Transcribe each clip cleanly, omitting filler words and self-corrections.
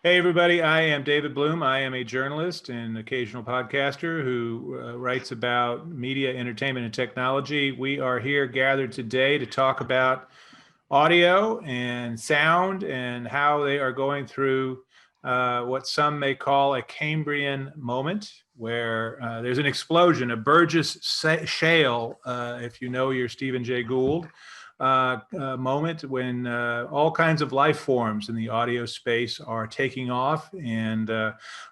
Hey, everybody. I am David Bloom. I am a journalist and occasional podcaster who writes about media, entertainment, and technology. We are here gathered today to talk about audio and sound and how they are going through what some may call a Cambrian moment, where there's an explosion, a Burgess shale, if you know your Stephen Jay Gould. Moment when all kinds of life forms in the audio space are taking off, and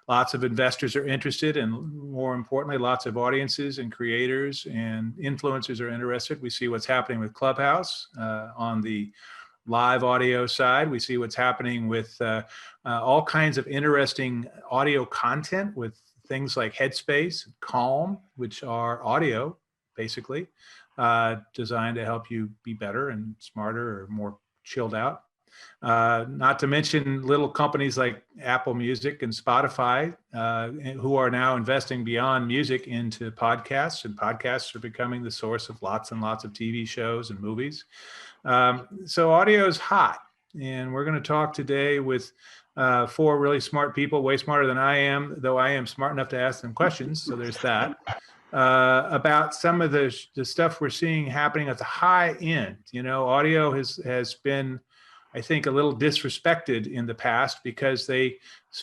lots of investors are interested, and more importantly, lots of audiences and creators and influencers are interested. We see what's happening with Clubhouse on the live audio side. We see what's happening with all kinds of interesting audio content with things like Headspace, Calm, which are audio, basically, designed to help you be better and smarter or more chilled out. Not to mention little companies like Apple Music and Spotify, who are now investing beyond music into podcasts, and podcasts are becoming the source of lots and lots of TV shows and movies. So audio is hot, and we're going to talk today with four really smart people, way smarter than I am, though I am smart enough to ask them questions. So there's that. About some of the stuff we're seeing happening at the high end. You know, audio has been, I think, a little disrespected in the past because they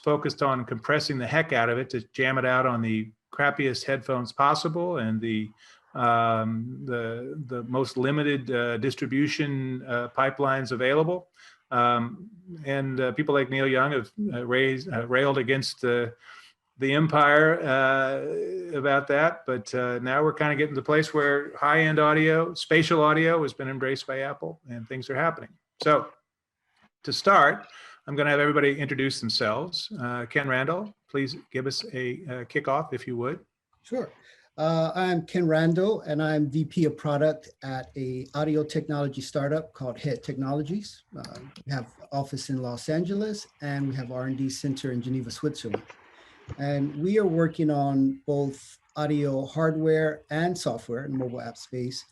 focused on compressing the heck out of it to jam it out on the crappiest headphones possible and the most limited distribution pipelines available. And people like Neil Young have railed against the empire about that, but now we're kind of getting to the place where high-end audio, spatial audio, has been embraced by Apple, and things are happening. So to start, I'm going to have everybody introduce themselves. Ken Randall, please give us a kickoff, if you would. Sure. I'm Ken Randall, and I'm VP of Product at a audio technology startup called Head Technologies. We have office in Los Angeles, and we have R&D center in Geneva, Switzerland. And we are working on both audio hardware and software in the mobile app space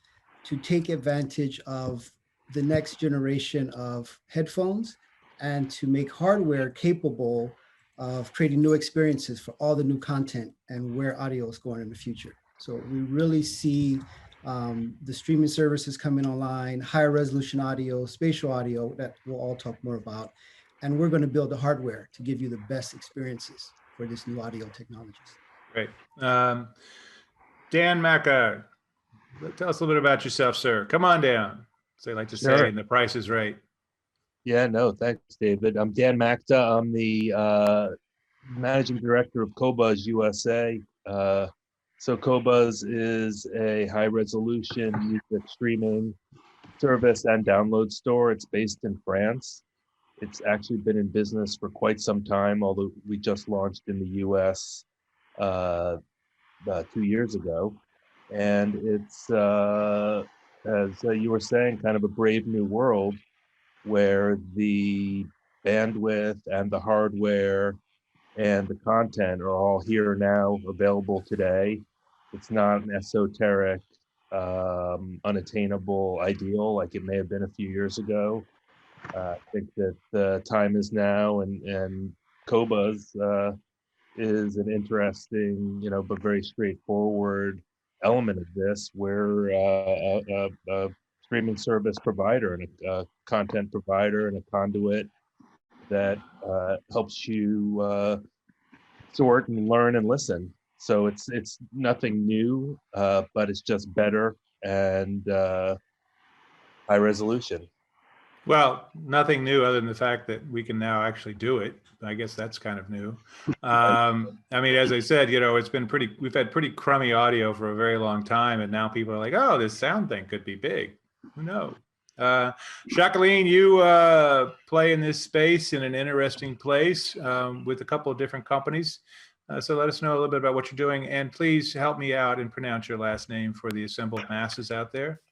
to take advantage of the next generation of headphones and to make hardware capable of creating new experiences for all the new content and where audio is going in the future. So we really see the streaming services coming online, higher resolution audio, spatial audio that we'll all talk more about. And we're going to build the hardware to give you the best experiences for this new audio technologies. Great. Dan Macca, tell us a little bit about yourself, sir. Come on down, as they like to say, and The Price is Right. Yeah, no, thanks, David. I'm Dan Macta. I'm the managing director of Qobuz USA. So Qobuz is a high-resolution music streaming service and download store. It's based in France. It's actually been in business for quite some time, although we just launched in the US about 2 years ago. And it's, as you were saying, kind of a brave new world where the bandwidth and the hardware and the content are all here now, available today. It's not an esoteric, unattainable ideal like it may have been a few years ago. I think that the time is now, and Qobuz is an interesting, but very straightforward element of this. We're a streaming service provider and a content provider and a conduit that helps you sort and learn and listen. So it's nothing new, but it's just better and high resolution. Well, nothing new other than the fact that we can now actually do it. I guess that's kind of new. I mean, as I said, it's been we've had pretty crummy audio for a very long time. And now people are like, oh, this sound thing could be big. Who knows? Jacqueline, you play in this space in an interesting place with a couple of different companies. So let us know a little bit about what you're doing. And please help me out and pronounce your last name for the assembled masses out there.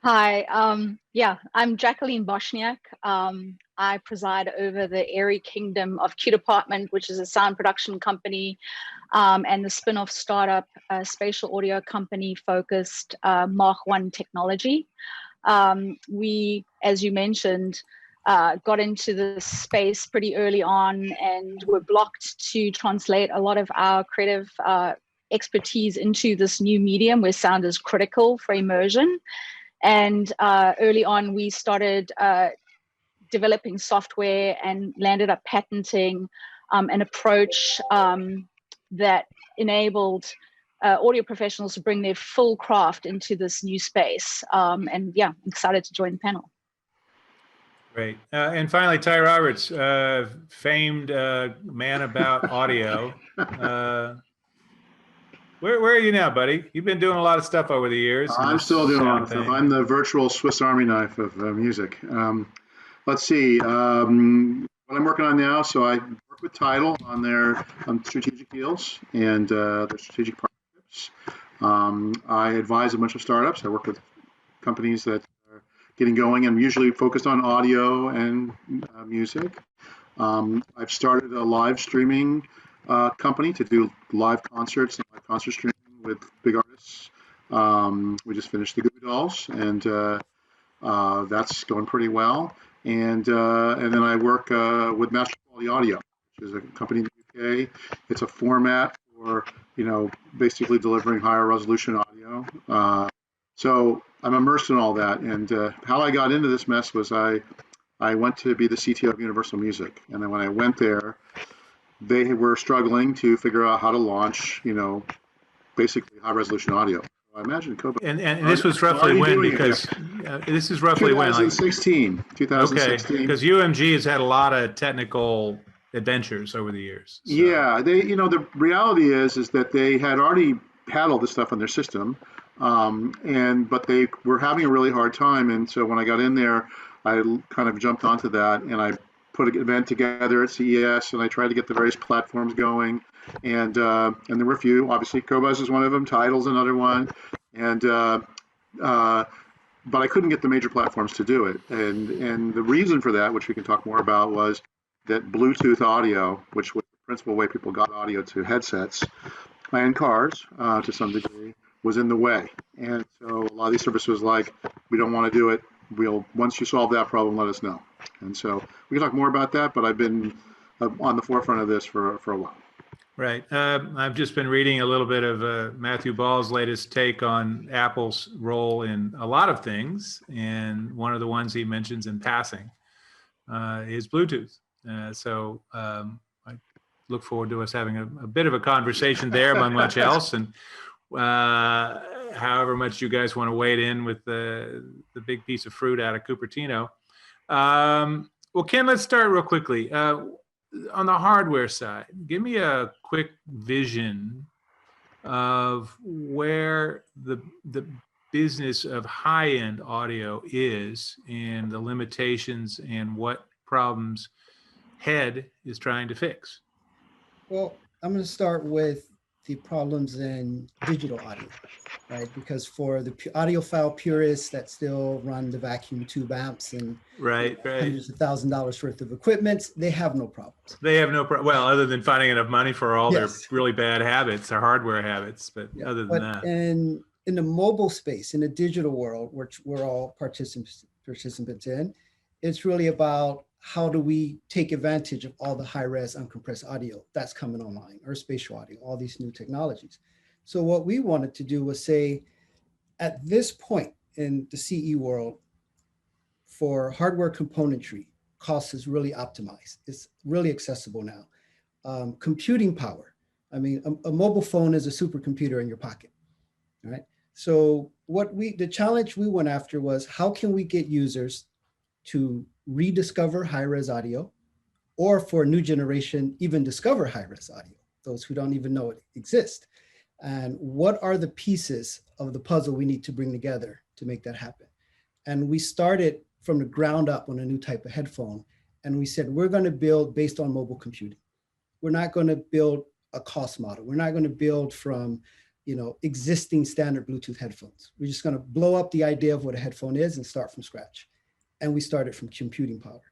Hi, I'm Jacqueline Boshniak. I preside over the Airy Kingdom of Q Department, which is a sound production company, and the spin-off startup spatial audio company focused Mark 1 technology. We, as you mentioned, got into this space pretty early on and were blocked to translate a lot of our creative expertise into this new medium where sound is critical for immersion. And early on, we started developing software and landed up patenting an approach that enabled audio professionals to bring their full craft into this new space. And yeah, I'm excited to join the panel. Great. And finally, Ty Roberts, famed man about audio. Where are you now, buddy? You've been doing a lot of stuff over the years. I'm still doing a lot of stuff. I'm the virtual Swiss Army knife of music. Let's see what I'm working on now. So I work with Tidal on their strategic deals and their strategic partnerships. I advise a bunch of startups. I work with companies that are getting going. I'm usually focused on audio and music. I've started a live streaming company to do live concerts and live concert streaming with big artists. We just finished the Goo Goo Dolls, and that's going pretty well. And then I work with Master Quality Audio, which is a company in the UK. It's a format for basically delivering higher resolution audio. So I'm immersed in all that. And how I got into this mess was I went to be the CTO of Universal Music, and then when I went there, they were struggling to figure out how to launch, basically high resolution audio. I imagine Koba. And this was roughly when, because this is roughly when, like 2016. Okay, because UMG has had a lot of technical adventures over the years. So. Yeah, they, the reality is that they had already had all this stuff on their system, but they were having a really hard time. And so when I got in there, I kind of jumped onto that, and I put an event together at CES, and I tried to get the various platforms going. And there were a few. Obviously, Qobuz is one of them. Tidal's another one. And but I couldn't get the major platforms to do it. And the reason for that, which we can talk more about, was that Bluetooth audio, which was the principal way people got audio to headsets and cars to some degree, was in the way. And so a lot of these services was like, we don't want to do it. Once you solve that problem, let us know. And so we can talk more about that, but I've been on the forefront of this for a while. Right. I've just been reading a little bit of Matthew Ball's latest take on Apple's role in a lot of things. And one of the ones he mentions in passing is Bluetooth. So I look forward to us having a bit of a conversation there, among much else. And however much you guys want to wade in with the big piece of fruit out of Cupertino. Well, Ken, let's start real quickly. On the hardware side, give me a quick vision of where the business of high-end audio is and the limitations and what problems HEAD is trying to fix. Well, I'm going to start with the problems in digital audio, right? Because for the audiophile purists that still run the vacuum tube amps and hundreds of $1,000s worth of equipment, they have no problems. They have no problem. Well, other than finding enough money for all their really bad habits, their hardware habits. But other than that, in the mobile space, in the digital world, which we're all participants in, it's really about how do we take advantage of all the high-res uncompressed audio that's coming online, or spatial audio, all these new technologies. So what we wanted to do was say, at this point in the CE world, for hardware componentry, cost is really optimized. It's really accessible now. Computing power. I mean, a mobile phone is a supercomputer in your pocket, right? So the challenge we went after was, how can we get users to rediscover high-res audio, or for a new generation, even discover high-res audio, those who don't even know it exists. And what are the pieces of the puzzle we need to bring together to make that happen? And we started from the ground up on a new type of headphone. And we said, we're going to build based on mobile computing. We're not going to build a cost model. We're not going to build from existing standard Bluetooth headphones. We're just going to blow up the idea of what a headphone is and start from scratch. And we started from computing power.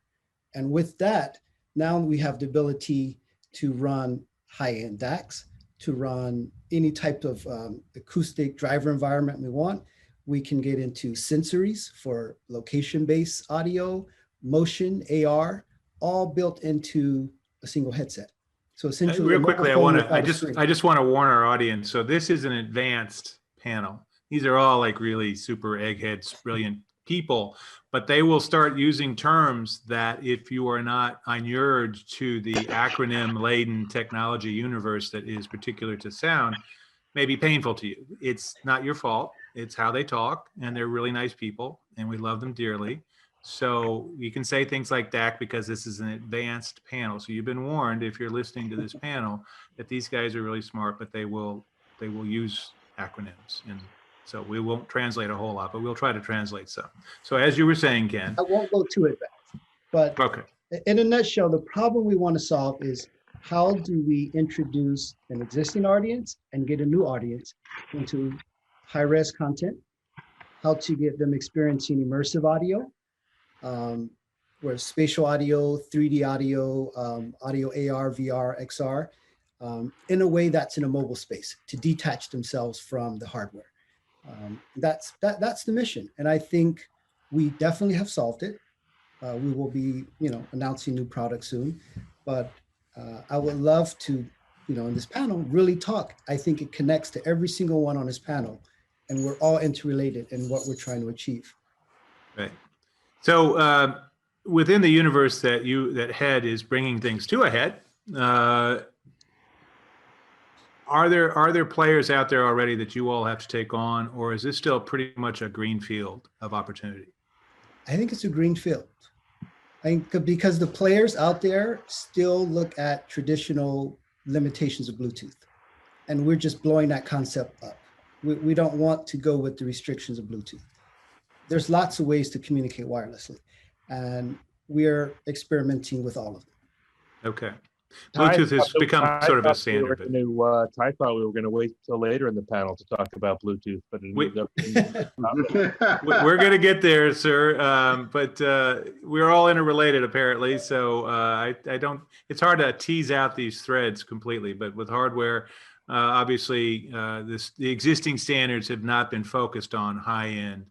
And with that, now we have the ability to run high-end DACs, to run any type of acoustic driver environment we want. We can get into sensories for location-based audio. motion, AR, all built into a single headset. So essentially, real a quickly, mobile phone without a screen. I just want to warn our audience. So this is an advanced panel. These are all like really super eggheads, brilliant people, but they will start using terms that if you are not inured to the acronym-laden technology universe that is particular to sound, may be painful to you. It's not your fault. It's how they talk, and they're really nice people, and we love them dearly. So you can say things like DAC because this is an advanced panel. So you've been warned if you're listening to this panel that these guys are really smart, but they will use acronyms. And so we won't translate a whole lot, but we'll try to translate some. So as you were saying, Ken. I won't go too advanced, but Okay. in a nutshell, the problem we want to solve is how do we introduce an existing audience and get a new audience into high-res content, how to get them experiencing immersive audio, where spatial audio, 3D audio, audio AR, VR, XR, in a way that's in a mobile space to detach themselves from the hardware. That's the mission. And I think we definitely have solved it. We will be, announcing new products soon, but I would love to, in this panel, really talk. I think it connects to every single one on this panel, and we're all interrelated in what we're trying to achieve. Right. So within the universe that HEAD is bringing things to a head, are there players out there already that you all have to take on, or is this still pretty much a green field of opportunity? I think it's a green field. I think because the players out there still look at traditional limitations of Bluetooth, and we're just blowing that concept up. We don't want to go with the restrictions of Bluetooth. There's lots of ways to communicate wirelessly, and we're experimenting with all of them. Okay. Bluetooth has become sort of a standard. I thought we were going to wait till later in the panel to talk about Bluetooth, but we're going to get there, sir. But we're all interrelated, apparently. So I don't. It's hard to tease out these threads completely. But with hardware, obviously, the existing standards have not been focused on high-end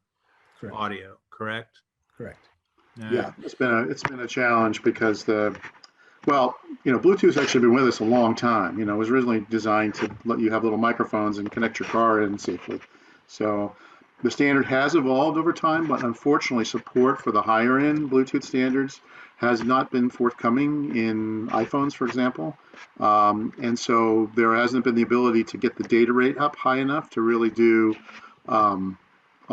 audio. Correct. Correct. Yeah, it's been a challenge because Bluetooth's actually been with us a long time. It was originally designed to let you have little microphones and connect your car in safely. So the standard has evolved over time, but unfortunately support for the higher end Bluetooth standards has not been forthcoming in iPhones, for example. And so there hasn't been the ability to get the data rate up high enough to really do, I'll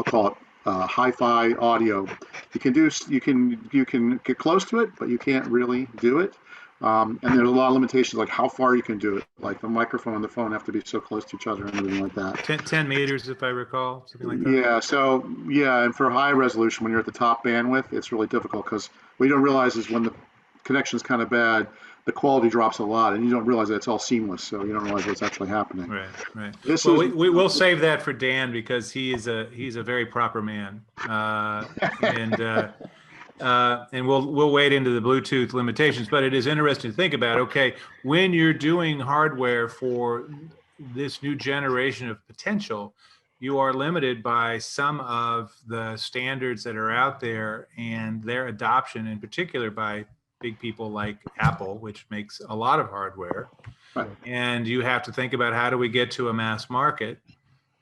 call it, hi-fi audio. You can get close to it, but you can't really do it. And there's a lot of limitations, like how far you can do it. Like the microphone and the phone have to be so close to each other and everything like that. 10 meters, if I recall, something like that. Yeah. So and for high resolution, when you're at the top bandwidth, it's really difficult because what you don't realize is when the connection's kind of bad, the quality drops a lot, and you don't realize that it's all seamless. So you don't realize what's actually happening. Right. We'll save that for Dan because he's a very proper man, and we'll wade into the Bluetooth limitations. But it is interesting to think about. Okay, when you're doing hardware for this new generation of potential, you are limited by some of the standards that are out there and their adoption, in particular by big people like Apple, which makes a lot of hardware. Right. And you have to think about how do we get to a mass market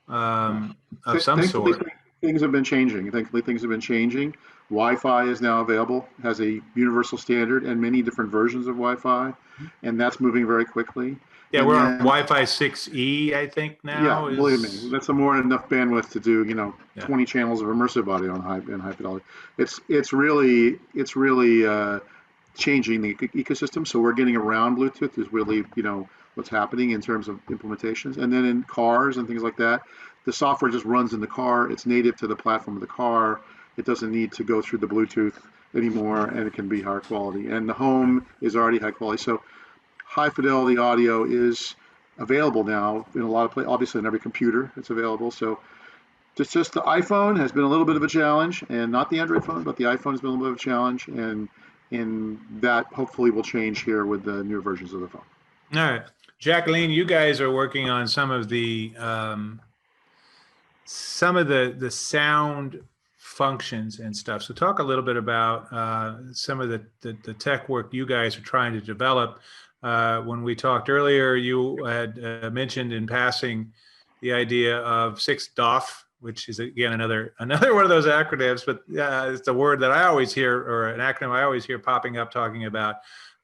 of some sort. Things have been changing. Thankfully, things have been changing. Wi-Fi is now available, has a universal standard and many different versions of Wi-Fi, and that's moving very quickly. Yeah, we're on Wi-Fi 6E, I think now. Yeah, believe me, that's more than enough bandwidth to do 20 channels of immersive audio in high fidelity. It's really changing the ecosystem. So we're getting around Bluetooth is really what's happening in terms of implementations, and then in cars and things like that, the software just runs in the car. It's native to the platform of the car. It doesn't need to go through the Bluetooth anymore, and it can be higher quality. And the home is already high quality. So high fidelity audio is available now in a lot of places. Obviously, in every computer, it's available. So just the iPhone has been a little bit of a challenge, and not the Android phone, but the iPhone has been a little bit of a challenge, and that hopefully will change here with the newer versions of the phone. All right, Jacqueline, you guys are working on some of the sound functions and stuff. So talk a little bit about some of the tech work you guys are trying to develop. When we talked earlier, you had mentioned in passing the idea of 6DOF, which is again another one of those acronyms, but it's a word that I always hear, or an acronym I always hear popping up, talking about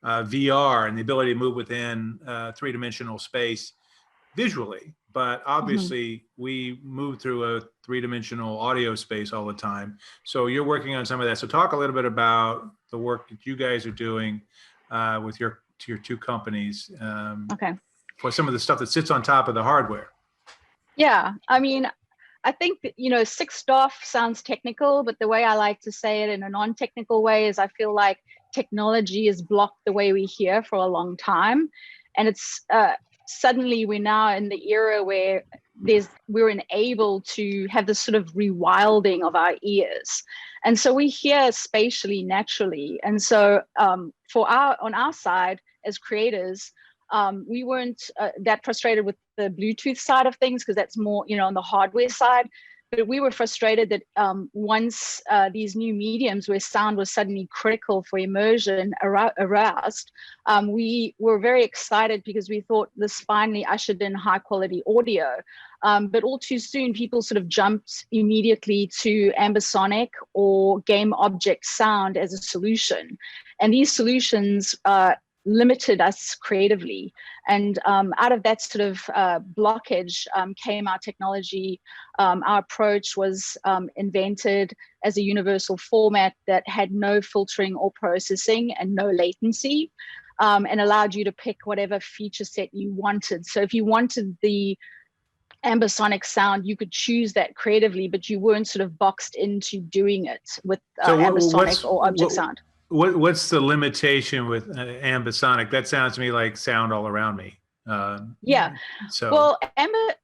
VR and the ability to move within three-dimensional space visually. But obviously we move through a three-dimensional audio space all the time. So you're working on some of that. So talk a little bit about the work that you guys are doing with your two companies for some of the stuff that sits on top of the hardware. Yeah, I mean, I think that, 6DOF sounds technical, but the way I like to say it in a non-technical way is I feel like technology has blocked the way we hear for a long time. And it's suddenly we're now in the era where we're enabled to have this sort of rewilding of our ears. And so we hear spatially naturally. And so on our side as creators, we weren't that frustrated with the Bluetooth side of things, because that's more, on the hardware side. But we were frustrated that once these new mediums where sound was suddenly critical for immersion aroused, we were very excited because we thought this finally ushered in high quality audio. But all too soon, people sort of jumped immediately to ambisonic or game object sound as a solution. And these solutions limited us creatively. And out of that sort of blockage came our technology. Our approach was invented as a universal format that had no filtering or processing and no latency, and allowed you to pick whatever feature set you wanted. So if you wanted the ambisonic sound, you could choose that creatively, but you weren't sort of boxed into doing it with ambisonic or object sound. What's the limitation with ambisonic? That sounds to me like sound all around me. Yeah. So well,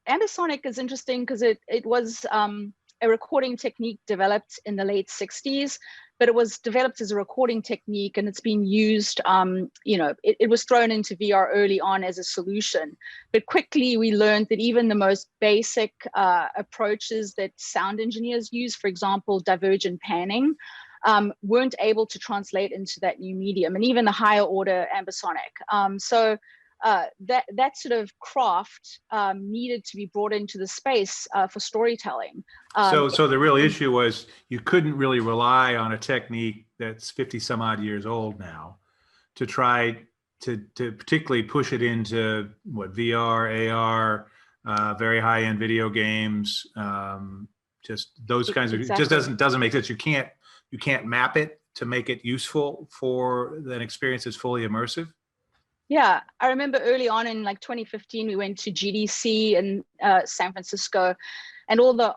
ambisonic is interesting because it was a recording technique developed in the late 60s, but it was developed as a recording technique, and it's been used, it was thrown into VR early on as a solution. But quickly we learned that even the most basic approaches that sound engineers use, for example, divergent panning, weren't able to translate into that new medium, and even the higher order ambisonic. So that sort of craft needed to be brought into the space for storytelling. So the real issue was you couldn't really rely on a technique that's 50 some odd years old now to try to particularly push it into VR, AR, very high end video games, just those kinds of. It just doesn't make sense. You can't map it to make it useful for an experience that's fully immersive. Yeah, I remember early on in 2015, we went to GDC in San Francisco, and all the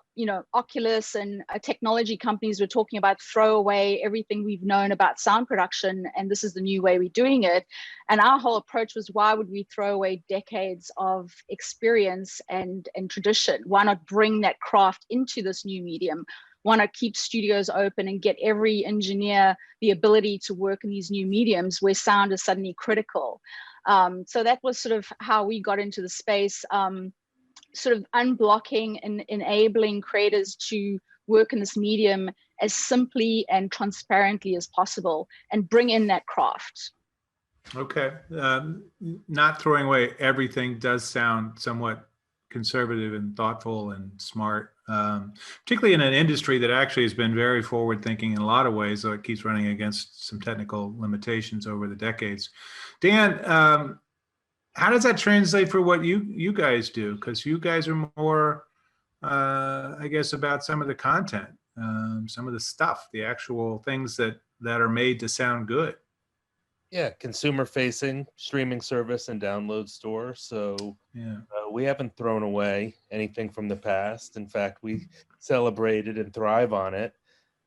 Oculus and technology companies were talking about throw away everything we've known about sound production, and this is the new way we're doing it. And our whole approach was, why would we throw away decades of experience and tradition? Why not bring that craft into this new medium? Want to keep studios open and get every engineer the ability to work in these new mediums where sound is suddenly critical. So that was sort of how we got into the space, sort of unblocking and enabling creators to work in this medium as simply and transparently as possible and bring in that craft. Okay. Not throwing away everything does sound somewhat conservative and thoughtful and smart, particularly in an industry that actually has been very forward thinking in a lot of ways, though it keeps running against some technical limitations over the decades. Dan, how does that translate for what you guys do? Because you guys are more, I guess, about some of the content, some of the stuff, the actual things that are made to sound good. Yeah, consumer facing streaming service and download store. So yeah, we haven't thrown away anything from the past. In fact, we celebrated and thrive on it.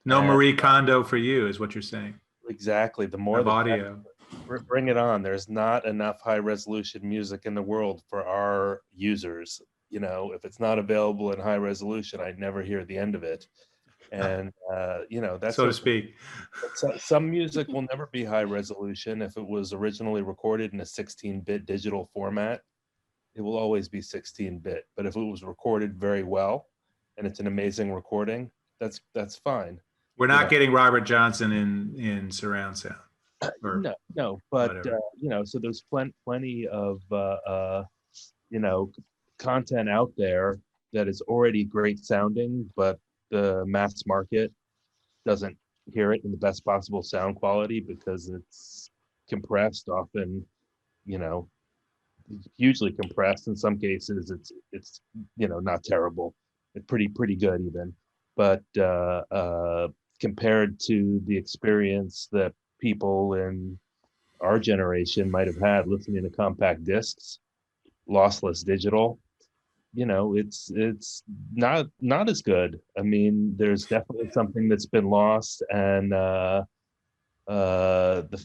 No Marie Kondo for you is what you're saying. Exactly. The more the audio. Bring it on. There's not enough high resolution music in the world for our users. If it's not available in high resolution, I never hear the end of it. And that's so to speak. Some music will never be high resolution. If it was originally recorded in a 16-bit digital format, it will always be 16-bit. But if it was recorded very well and it's an amazing recording, that's fine. We're not Yeah. getting Robert Johnson in surround sound. Or No, but whatever. so there's plenty of content out there that is already great sounding, but the mass market doesn't hear it in the best possible sound quality because it's compressed, often, hugely compressed. In some cases, it's not terrible, it's pretty good even, but compared to the experience that people in our generation might have had listening to compact discs, lossless digital, it's not as good. I mean, there's definitely something that's been lost, and the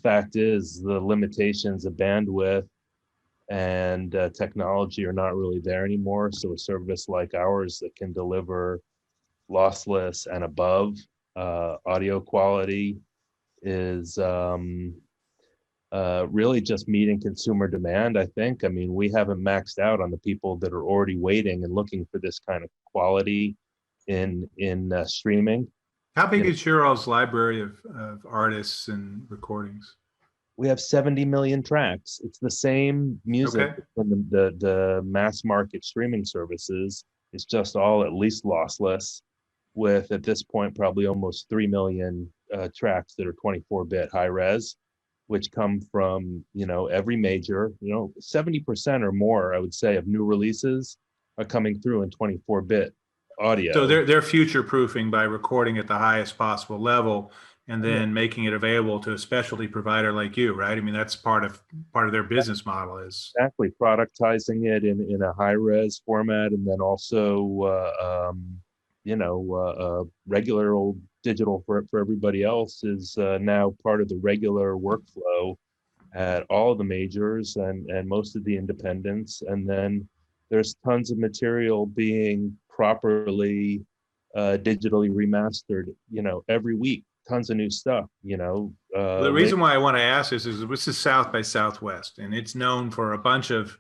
fact is the limitations of bandwidth and technology are not really there anymore. So a service like ours that can deliver lossless and above audio quality is really just meeting consumer demand, I think. I mean, we haven't maxed out on the people that are already waiting and looking for this kind of quality in streaming. How big is your all's library of artists and recordings? We have 70 million tracks. It's the same music in the mass market streaming services. It's just all at least lossless, with at this point probably almost 3 million tracks that are 24-bit high res, which come from every major. 70% or more, I would say, of new releases are coming through in 24-bit audio. So they're future proofing by recording at the highest possible level and then making it available to a specialty provider like you, right? I mean, that's part of their business model is exactly productizing it in a high res format, and then also regular old digital for everybody else is now part of the regular workflow at all of the majors and most of the independents. And then there's tons of material being properly digitally remastered, every week. Tons of new stuff, the reason why I want to ask this is South by Southwest, and it's known for a bunch of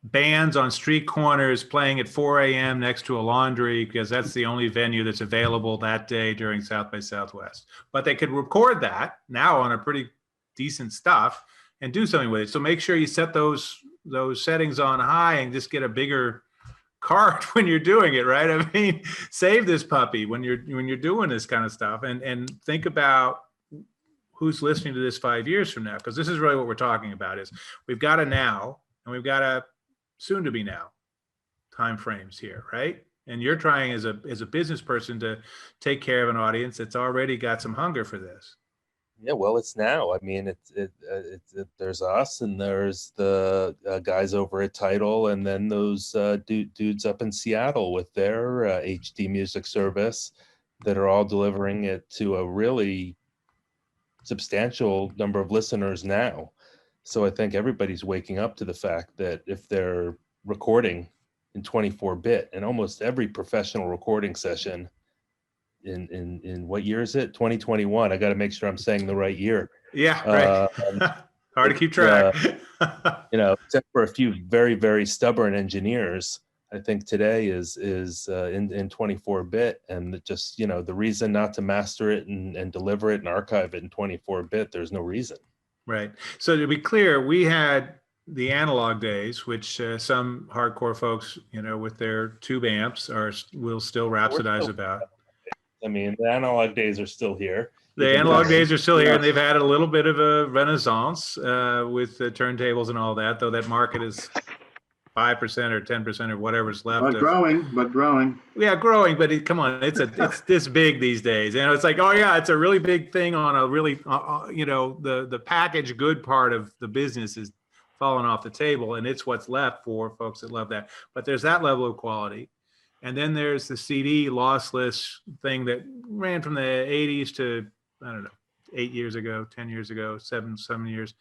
bands on street corners playing at 4 a.m. next to a laundry, because that's the only venue that's available that day during South by Southwest. But they could record that now on a pretty decent stuff and do something with it. So make sure you set those settings on high and just get a bigger card when you're doing it, right? I mean, save this puppy when you're doing this kind of stuff, and think about who's listening to this 5 years from now, because this is really what we're talking about. Is we've got a now and we've got a soon to be now time frames here, right? And you're trying as a business person to take care of an audience that's already got some hunger for this. Yeah, well, it's now. I mean, there's us, and there's the guys over at Tidal, and then those dudes up in Seattle with their HD music service that are all delivering it to a really substantial number of listeners now. So I think everybody's waking up to the fact that if they're recording in 24-bit, and almost every professional recording session in what year is it? 2021. I got to make sure I'm saying the right year. Yeah, right. Hard to keep track. Except for a few very, very stubborn engineers, I think today is in 24-bit, and just the reason not to master it and deliver it and archive it in 24-bit, there's no reason. Right. So to be clear, we had the analog days, which some hardcore folks, with their tube amps will still rhapsodize about. I mean, the analog days are still here. The analog days are still here, and they've had a little bit of a renaissance with the turntables and all that, though that market is 5% or 10% or whatever's left. But growing. Yeah, growing, but come on, it's this big these days. It's like, oh yeah, it's a really big thing on a really, the packaged good part of the business is falling off the table, and it's what's left for folks that love that. But there's that level of quality. And then there's the CD lossless thing that ran from the 80s to, I don't know, 8 years ago, 10 years ago, seven years.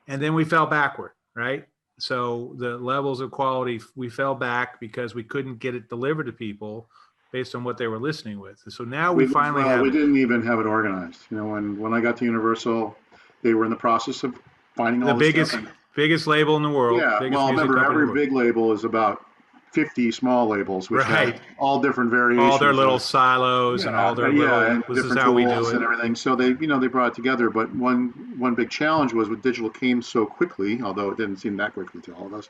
And then we fell backward, right? So the levels of quality, we fell back because we couldn't get it delivered to people based on what they were listening with. So now we finally have we didn't even have it organized. When I got to Universal, they were in the process of finding all the biggest label in the world. Yeah, well, remember, every big label is about 50 small labels, which Right. had all different variations. All their little of, silos and all their little, and this is different how we do tools it. and everything. So they, they brought it together. But one big challenge was with digital came so quickly, although it didn't seem that quickly to all of us,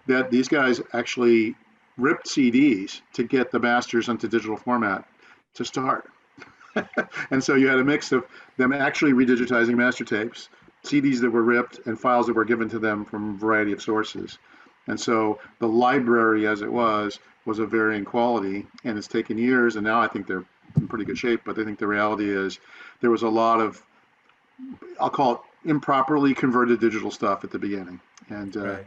that these guys actually ripped CDs to get the masters into digital format to start. And so you had a mix of them actually redigitizing master tapes, CDs that were ripped, and files that were given to them from a variety of sources. And so the library, as it was of varying quality, and it's taken years, and now I think they're in pretty good shape. But I think the reality is there was a lot of, I'll call it improperly converted digital stuff at the beginning. And Right.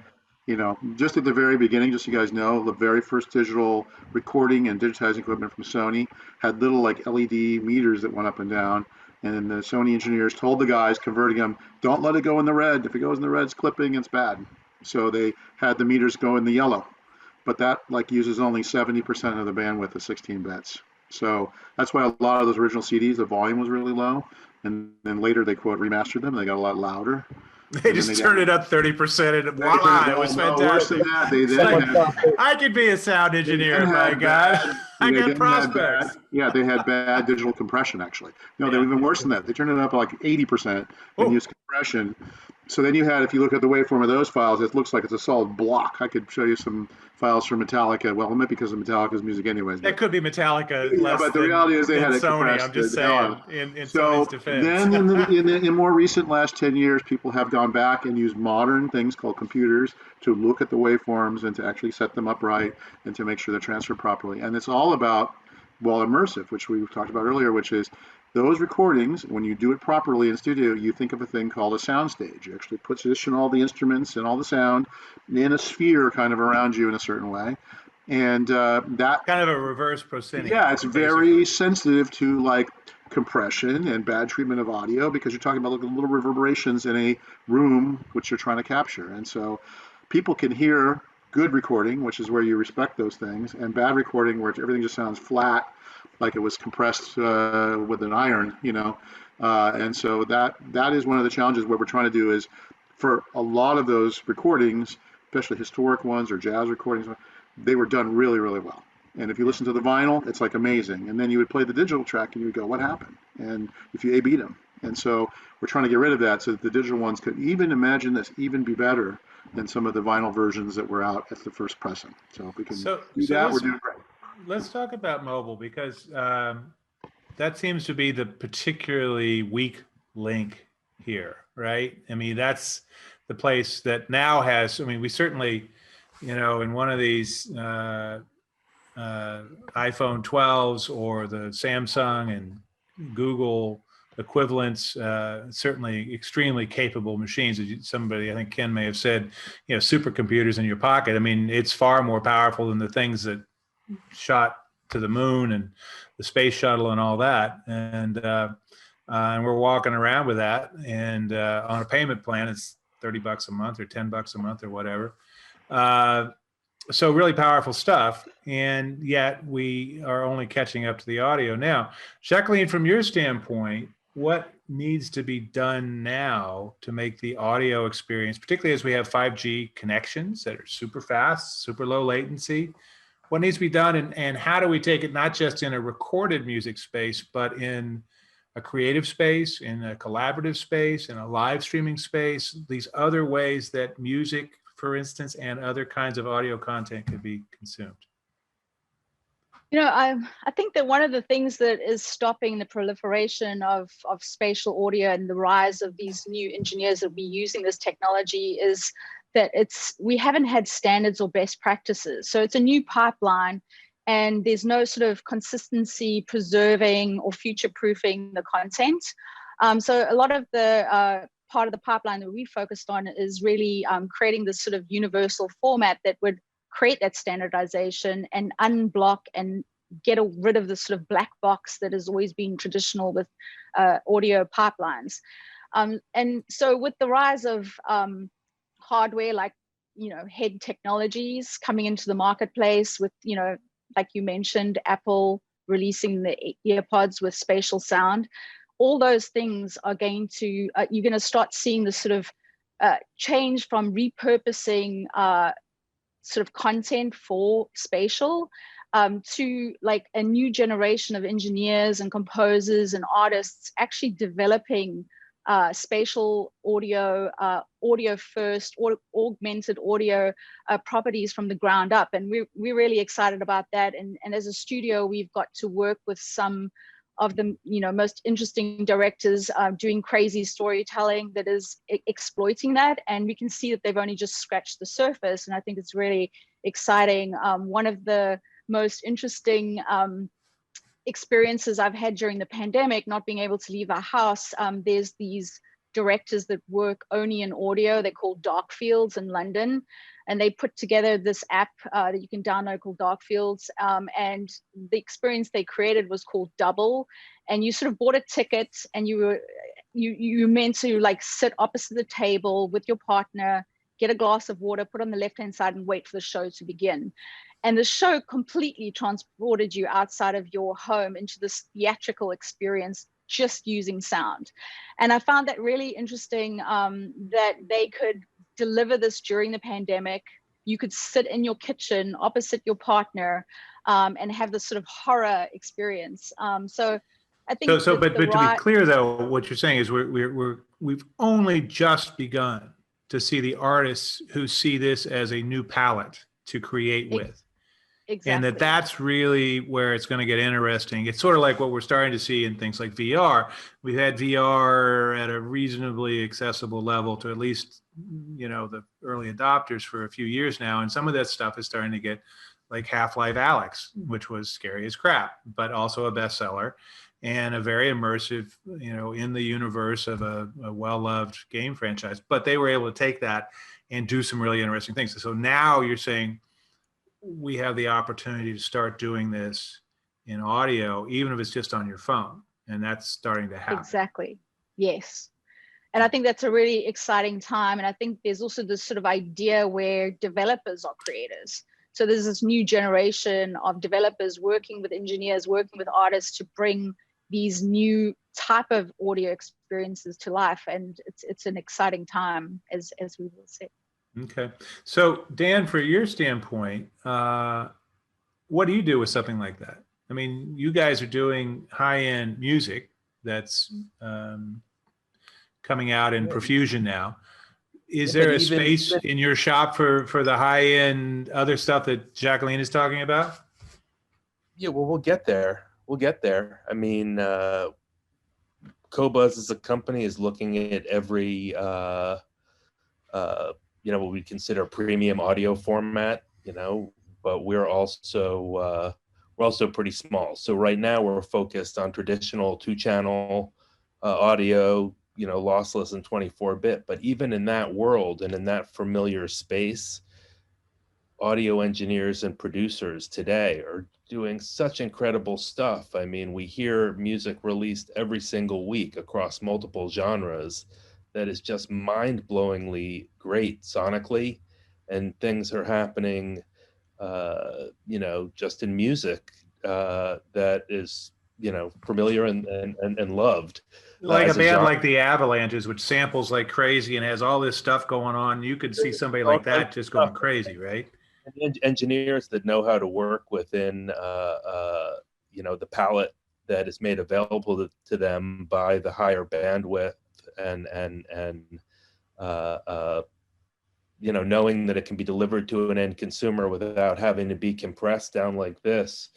Just at the very beginning, just so you guys know, the very first digital recording and digitizing equipment from Sony had little like LED meters that went up and down. And then the Sony engineers told the guys converting them, don't let it go in the red. If it goes in the red, it's clipping, it's bad. So they had the meters go in the yellow. But that like uses only 70% of the bandwidth of 16 bits. So that's why a lot of those original CDs, the volume was really low. And then later they quote remastered them. They got a lot louder. They just turned it up 30% and voila, it was fantastic. Worse than that, they then had, I could be a sound engineer, my God. I got prospects. They had bad digital compression, actually. No, they were even worse than that. They turned it up like 80% and used compression. So then you had, if you look at the waveform of those files, it looks like it's a solid block. I could show you some files from Metallica. Well, it might be because of Metallica's music anyways. That could be Metallica. But the reality is they had it Sony. compressed. I'm just saying, in Sony's defense. Then in more recent last 10 years, people have gone back and used modern things called computers to look at the waveforms and to actually set them up right and to make sure they're transferred properly. And it's all about, immersive, which we talked about earlier, which is those recordings, when you do it properly in studio, you think of a thing called a sound stage. You actually position all the instruments and all the sound in a sphere kind of around you in a certain way. And that kind of a reverse proscenium. Yeah, it's very sensitive to like compression and bad treatment of audio because you're talking about little reverberations in a room which you're trying to capture. And so people can hear good recording, which is where you respect those things, and bad recording where everything just sounds flat, like it was compressed with an iron, and so that is one of the challenges. What we're trying to do is for a lot of those recordings, especially historic ones or jazz recordings, they were done really, really well. And if you listen to the vinyl, it's like amazing. And then you would play the digital track and you would go, what happened? And if you A-beat them. And so we're trying to get rid of that so that the digital ones could even even be better than some of the vinyl versions that were out at the first pressing. So if we can do that, we're doing great. Let's talk about mobile because that seems to be the particularly weak link here, right? I mean, that's the place that now has, we certainly, in one of these iPhone 12s or the Samsung and Google equivalents, certainly extremely capable machines. Somebody, I think Ken may have said, supercomputers in your pocket. It's far more powerful than the things that shot to the moon and the space shuttle and all that. And we're walking around with that. And on a payment plan, it's $30 a month or $10 a month or whatever. So really powerful stuff. And yet we are only catching up to the audio now. Jacqueline, from your standpoint, what needs to be done now to make the audio experience, particularly as we have 5G connections that are super fast, super low latency, what needs to be done, and how do we take it not just in a recorded music space, but in a creative space, in a collaborative space, in a live streaming space, these other ways that music, for instance, and other kinds of audio content could be consumed? I think that one of the things that is stopping the proliferation of spatial audio and the rise of these new engineers that will be using this technology is that we haven't had standards or best practices. So it's a new pipeline and there's no sort of consistency preserving or future-proofing the content. So a lot of the part of the pipeline that we focused on is really creating this sort of universal format that would create that standardization and unblock and get rid of the sort of black box that has always been traditional with audio pipelines. And so with the rise of hardware like, head technologies coming into the marketplace with, like you mentioned, Apple releasing the EarPods with spatial sound, all those things are going to, you're going to start seeing the sort of change from repurposing sort of content for spatial, to like a new generation of engineers and composers and artists actually developing spatial audio, audio first, or augmented audio properties from the ground up. And we're really excited about that. And as a studio, we've got to work with some of the most interesting directors doing crazy storytelling that is exploiting that. And we can see that they've only just scratched the surface. And I think it's really exciting. One of the most interesting experiences I've had during the pandemic, not being able to leave our house, there's these directors that work only in audio. They're called Dark Fields in London, and they put together this app that you can download called Dark Fields, and the experience they created was called Double. And you sort of bought a ticket, and you meant to like sit opposite the table with your partner, get a glass of water, put on the left-hand side, and wait for the show to begin. And the show completely transported you outside of your home into this theatrical experience just using sound. And I found that really interesting, that they could deliver this during the pandemic. You could sit in your kitchen opposite your partner and have this sort of horror experience. So I think but to be clear though, what you're saying is we've only just begun to see the artists who see this as a new palette to create with. Exactly. And that's really where it's going to get interesting. It's sort of like what we're starting to see in things like VR. We've had VR at a reasonably accessible level to at least, the early adopters for a few years now. And some of that stuff is starting to get like Half-Life Alyx, which was scary as crap, but also a bestseller and a very immersive, in the universe of a well-loved game franchise. But they were able to take that and do some really interesting things. So now you're saying, we have the opportunity to start doing this in audio, even if it's just on your phone. And that's starting to happen. Exactly. Yes. And I think that's a really exciting time. And I think there's also this sort of idea where developers are creators. So there's this new generation of developers working with engineers, working with artists to bring these new type of audio experiences to life. And it's an exciting time, as we will see. Okay. So Dan, for your standpoint, what do you do with something like that? I mean, you guys are doing high-end music that's coming out in profusion now. Is there a space in your shop for the high-end other stuff that Jacqueline is talking about? Yeah, well, we'll get there. I mean, Qobuz as a company is looking at every what we consider a premium audio format, but we're also pretty small. So right now we're focused on traditional 2-channel audio, lossless and 24-bit. But even in that world and in that familiar space, audio engineers and producers today are doing such incredible stuff. I mean, we hear music released every single week across multiple genres that is just mind-blowingly great sonically, and things are happening, just in music that is, familiar and loved. Like a band like the Avalanches, which samples like crazy and has all this stuff going on. You could see somebody like that just going crazy, right? And engineers that know how to work within, the palette that is made available to them by the higher bandwidth. And knowing that it can be delivered to an end consumer without having to be compressed down like this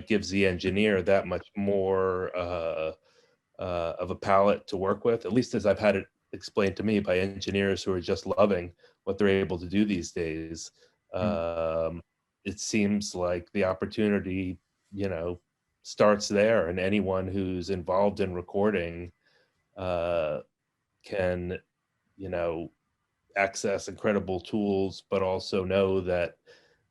gives the engineer that much more of a palette to work with, at least as I've had it explained to me by engineers who are just loving what they're able to do these days. It seems like the opportunity, starts there, and anyone who's involved in recording can, access incredible tools, but also know that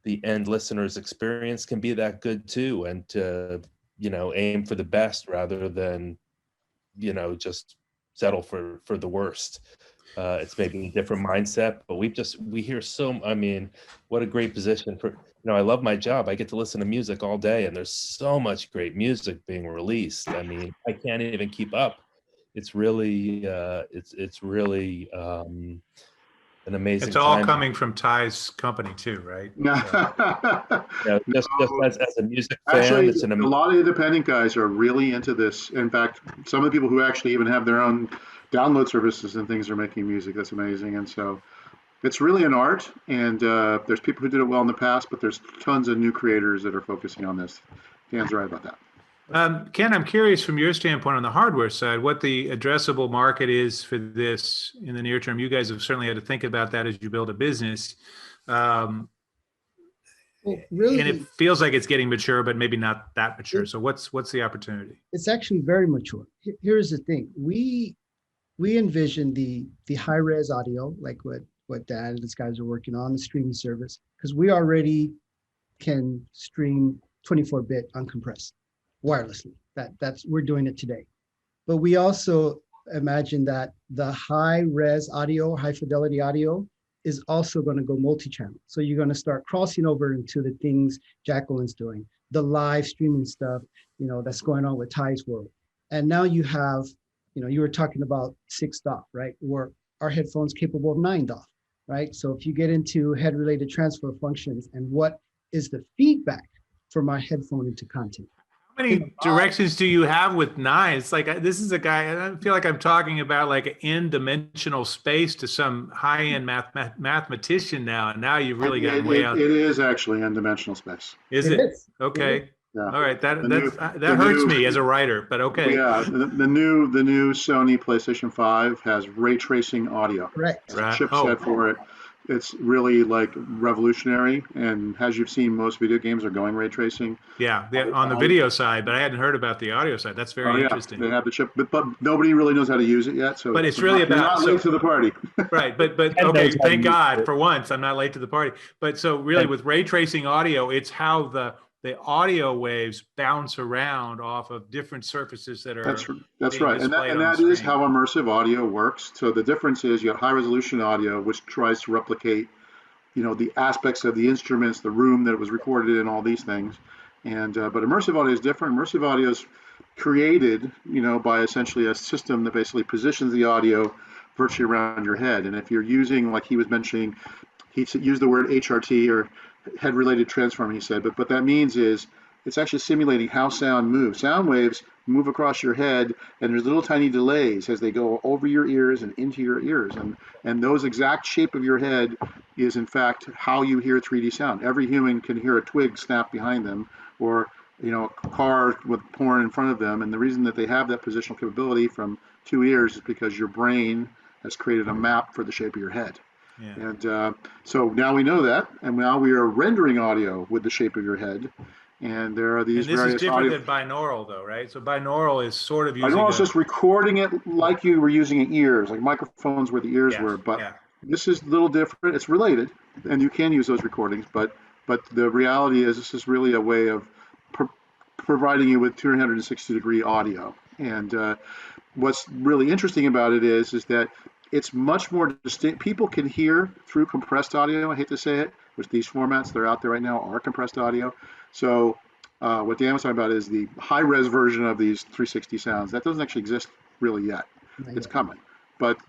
the end listener's experience can be that good too, and to, aim for the best rather than, just settle for the worst. It's maybe a different mindset, but we hear what a great position for, I love my job. I get to listen to music all day, and there's so much great music being released. I mean, I can't even keep up. It's really, an amazing It's all time. coming from Ty's company too, right? No. Yeah, just No. as a music fan, Actually, it's an a lot of independent guys are really into this. In fact, some of the people who actually even have their own download services and things are making music. That's amazing. And so it's really an art. And there's people who did it well in the past, but there's tons of new creators that are focusing on this. Dan's right about that. Ken, I'm curious from your standpoint on the hardware side, what the addressable market is for this in the near term. You guys have certainly had to think about that as you build a business. Well, really, and it feels like it's getting mature, but maybe not that mature. So what's the opportunity? it's actually very mature. Here's the thing: we envision the high res audio, like what Dan and these guys are working on, the streaming service, because we already can stream 24-bit uncompressed wirelessly. That's we're doing it today. But we also imagine that the high res audio, high fidelity audio is also going to go multi-channel. So you're going to start crossing over into the things Jacqueline's doing, the live streaming stuff, that's going on with Ty's world. And now you have, you were talking about 6 DOF, right? Where our headphones capable of 9 DOF, right? So if you get into head-related transfer functions and what is the feedback for my headphone into content. How many directions do you have with 9? It's like, this is a guy, I feel like I'm talking about like an n-dimensional space to some high-end mathematician now. And now you've really gotten way out. It is actually n-dimensional space. Is it? Is. Okay. Yeah. All right. That hurts me as a writer, but okay. Yeah, the new Sony PlayStation 5 has ray tracing audio. Correct. Right. Chipset for it. It's really like revolutionary, and as you've seen, most video games are going ray tracing. Yeah, on the video side, but I hadn't heard about the audio side. That's very interesting. They have the chip, but nobody really knows how to use it yet. So, but it's really you're about not late to the party. Right, but okay, thank God for once I'm not late to the party. But so really, with ray tracing audio, it's how the audio waves bounce around off of different surfaces that are. That's right, and that is how immersive audio works. So the difference is you have high resolution audio, which tries to replicate, the aspects of the instruments, the room that it was recorded in, all these things. And but immersive audio is different. Immersive audio is created, by essentially a system that basically positions the audio virtually around your head. And if you're using, like he was mentioning, he used the word HRT or head-related transform, he said, but what that means is it's actually simulating how sound moves. Sound waves move across your head, and there's little tiny delays as they go over your ears and into your ears. And those exact shape of your head is, in fact, how you hear 3D sound. Every human can hear a twig snap behind them, or a car with porn in front of them. And the reason that they have that positional capability from 2 ears is because your brain has created a map for the shape of your head. Yeah. And so now we know that, and now we are rendering audio with the shape of your head. And there are these various. And this is different than binaural, though, right? So binaural is sort of using. Binaural is just recording it like you were using ears, like microphones where the ears were. But this is a little different. It's related, and you can use those recordings. But the reality is, this is really a way of providing you with 360-degree audio. And what's really interesting about it is that it's much more distinct. People can hear through compressed audio. I hate to say it, which these formats that are out there right now are compressed audio. So what Dan was talking about is the high-res version of these 360 sounds. That doesn't actually exist really yet. It's coming. But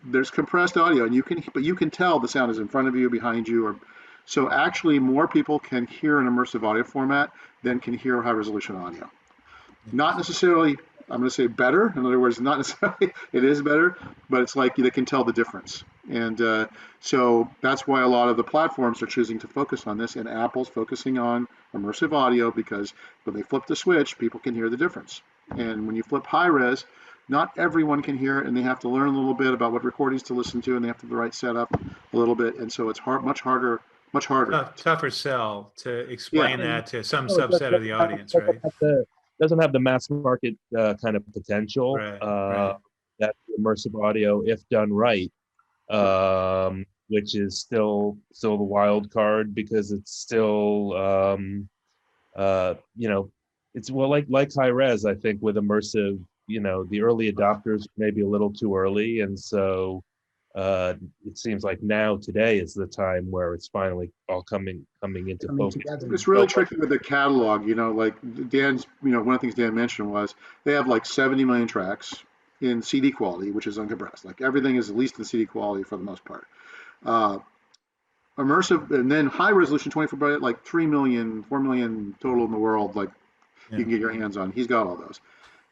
there's compressed audio, and you can tell the sound is in front of you, behind you, so actually more people can hear an immersive audio format than can hear high-resolution audio. Not necessarily, I'm going to say better. In other words, not necessarily it is better, but it's like they can tell the difference. And so that's why a lot of the platforms are choosing to focus on this, and Apple's focusing on immersive audio because when they flip the switch, people can hear the difference. And when you flip high res, not everyone can hear it, and they have to learn a little bit about what recordings to listen to, and they have to have the right setup a little bit. And so it's much harder. Tougher sell to explain that to some subset of the audience, right? Doesn't have the mass market kind of potential that immersive audio, if done right, which is still the wild card because it's still it's like high res. I think with immersive, the early adopters maybe a little too early, and so it seems like today is the time where it's finally all coming into focus. Together. It's really tricky with the catalog, like Dan's, one of the things Dan mentioned was they have like 70 million tracks in CD quality, which is uncompressed. Like everything is at least in CD quality for the most part. Uh, Immersive, and then high resolution 24-bit, like 3 million, 4 million total in the world, like you can get your hands on. He's got all those.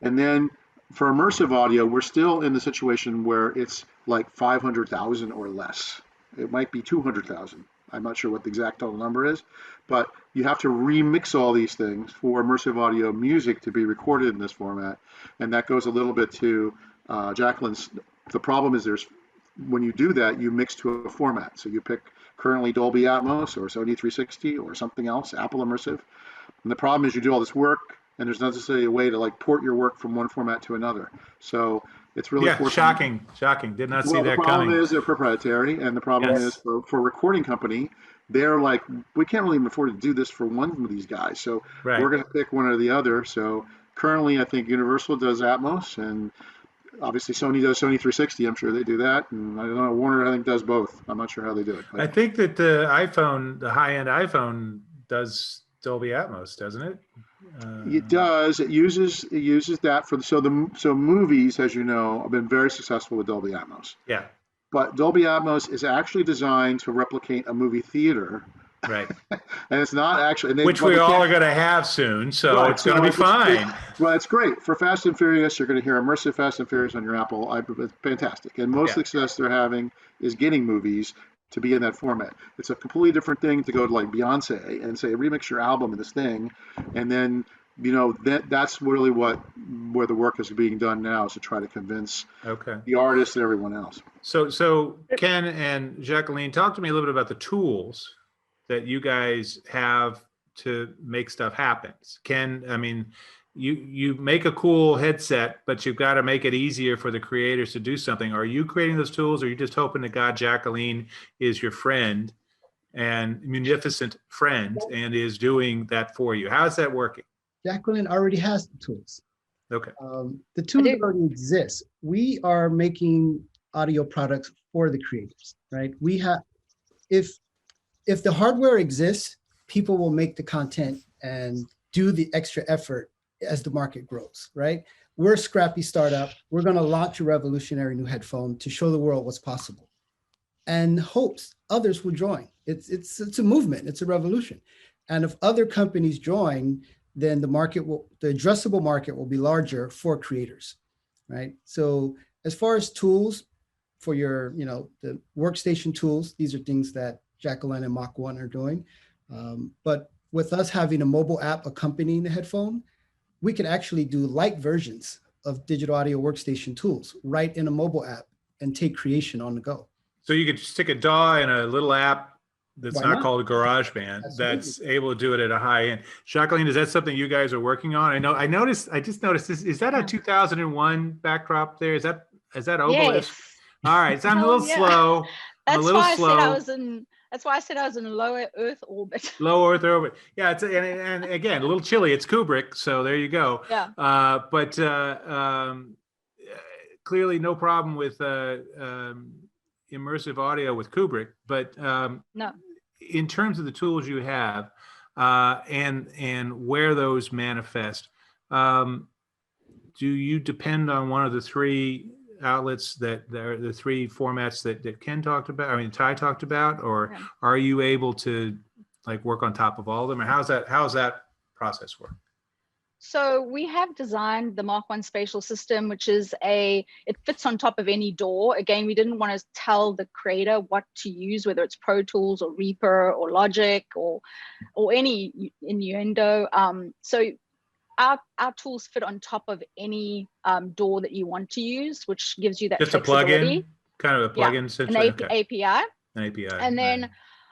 And then for immersive audio, we're still in the situation where it's like 500,000 or less. It might be 200,000. I'm not sure what the exact total number is, but you have to remix all these things for immersive audio music to be recorded in this format. And that goes a little bit to Jacqueline's. The problem is when you do that, you mix to a format. So you pick currently Dolby Atmos or Sony 360 or something else, Apple Immersive. And the problem is you do all this work and there's not necessarily a way to like port your work from one format to another. So it's really shocking. Did not see that coming. The problem is they're proprietary, and the problem is for a recording company, they're like, we can't really afford to do this for one of these guys. So we're going to pick one or the other. So currently, I think Universal does Atmos, and obviously Sony does Sony 360. I'm sure they do that, and I don't know, Warner I think does both. I'm not sure how they do it. But I think that the high-end iPhone does Dolby Atmos, doesn't it? It does. It uses that for so movies, as you know, have been very successful with Dolby Atmos. Yeah. But Dolby Atmos is actually designed to replicate a movie theater. Right. And it's not actually, which we all are going to have soon, so it's going to be fine. Well, it's great for Fast and Furious. You're going to hear immersive Fast and Furious on your Apple. It's fantastic. And most success they're having is getting movies to be in that format. It's a completely different thing to go to like Beyonce and say, remix your album in this thing. And then, that's really where the work is being done now, is to try to convince the artists and everyone else. So Ken and Jacqueline, talk to me a little bit about the tools that you guys have to make stuff happen. Ken, I mean, you make a cool headset, but you've got to make it easier for the creators to do something. Are you creating those tools, or are you just hoping to God Jacqueline is your friend and munificent friend and is doing that for you? How is that working? Jacqueline already has the tools. Okay. The tools already exist. We are making audio products for the creators, right? We have, if the hardware exists, people will make the content and do the extra effort as the market grows, right? We're a scrappy startup. We're going to launch a revolutionary new headphone to show the world what's possible, and hopes others will join. It's a movement. It's a revolution. And if other companies join, then the addressable market will be larger for creators, right? So as far as tools for your, the workstation tools, these are things that Jacqueline and Mach 1 are doing. But with us having a mobile app accompanying the headphone, we can actually do light versions of digital audio workstation tools right in a mobile app and take creation on the go. So you could stick a DAW in a little app that's not called a GarageBand. Absolutely. That's able to do it at a high end. Jacqueline, is that something you guys are working on? I just noticed this. Is that a 2001 backdrop there? Is that obelisk? Yes. All right. So I'm a little slow. That's why I said I was in low Earth orbit. Low Earth orbit. Yeah. And again, a little chilly. It's Kubrick. So there you go. Yeah. But clearly no problem with immersive audio with Kubrick. But no. In terms of the tools you have and where those manifest, do you depend on one of the three outlets that the three formats that Ken talked about, Ty talked about, or are you able to like work on top of all of them, or how's that process work? So we have designed the Mach 1 spatial system, which is it fits on top of any DAW. Again, we didn't want to tell the creator what to use, whether it's Pro Tools or Reaper or Logic or any innuendo. So our tools fit on top of any DAW that you want to use, which gives you that just flexibility. A plugin, kind of a plugin, essentially. An API. An API. And then